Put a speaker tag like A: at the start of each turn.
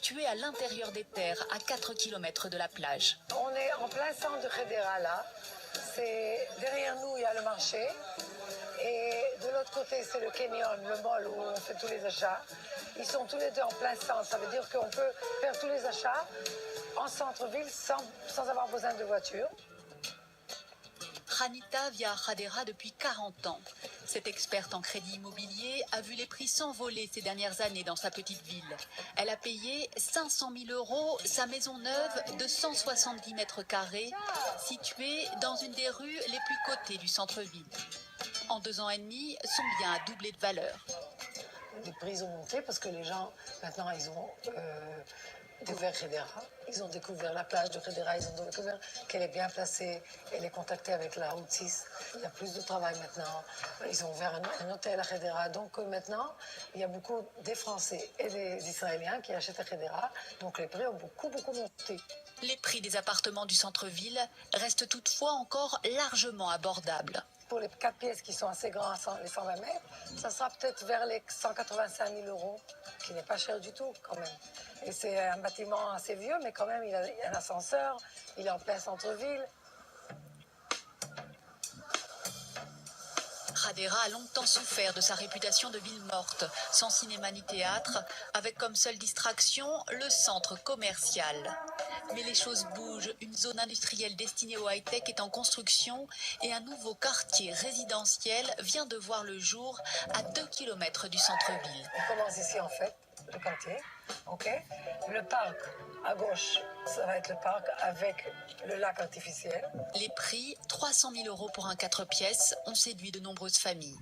A: situé à l'intérieur des terres, à 4 km de la plage.
B: On est en plein centre de Khedera là. Derrière nous, il y a le marché. Et de l'autre côté, c'est le canyon, le mall où on fait tous les achats. Ils sont tous les deux en plein centre. Ça veut dire qu'on peut faire tous les achats en centre-ville sans avoir besoin de voiture.
A: Janita vit à Khadera depuis 40 ans. Cette experte en crédit immobilier a vu les prix s'envoler ces dernières années dans sa petite ville. Elle a payé 500 000 € sa maison neuve de 170 mètres carrés, située dans une des rues les plus cotées du centre-ville. En 2 ans et demi, son bien a doublé de valeur.
B: Les prix ont monté parce que les gens, maintenant, ils ont découvert Khedera. Ils ont découvert la plage de Khedera. Ils ont découvert qu'elle est bien placée. Elle est contactée avec la route 6. Il y a plus de travail maintenant. Ils ont ouvert un hôtel à Khedera. Donc maintenant, il y a beaucoup des Français et des Israéliens qui achètent à Khedera. Donc les prix ont beaucoup monté.
A: Les prix des appartements du centre-ville restent toutefois encore largement abordables.
B: Pour les 4 pièces qui sont assez grands, les 120 mètres, ça sera peut-être vers les 185 000 €, qui n'est pas cher du tout quand même. Et c'est un bâtiment assez vieux, mais quand même, il a un ascenseur, il est en plein centre-ville.
A: Khadera a longtemps souffert de sa réputation de ville morte, sans cinéma ni théâtre, avec comme seule distraction le centre commercial. Mais les choses bougent, une zone industrielle destinée au high-tech est en construction et un nouveau quartier résidentiel vient de voir le jour à 2 km du centre-ville.
B: On commence ici en fait, le quartier, ok. Le parc à gauche, ça va être le parc avec le lac artificiel.
A: Les prix, 300 000 € pour un 4 pièces, ont séduit de nombreuses familles.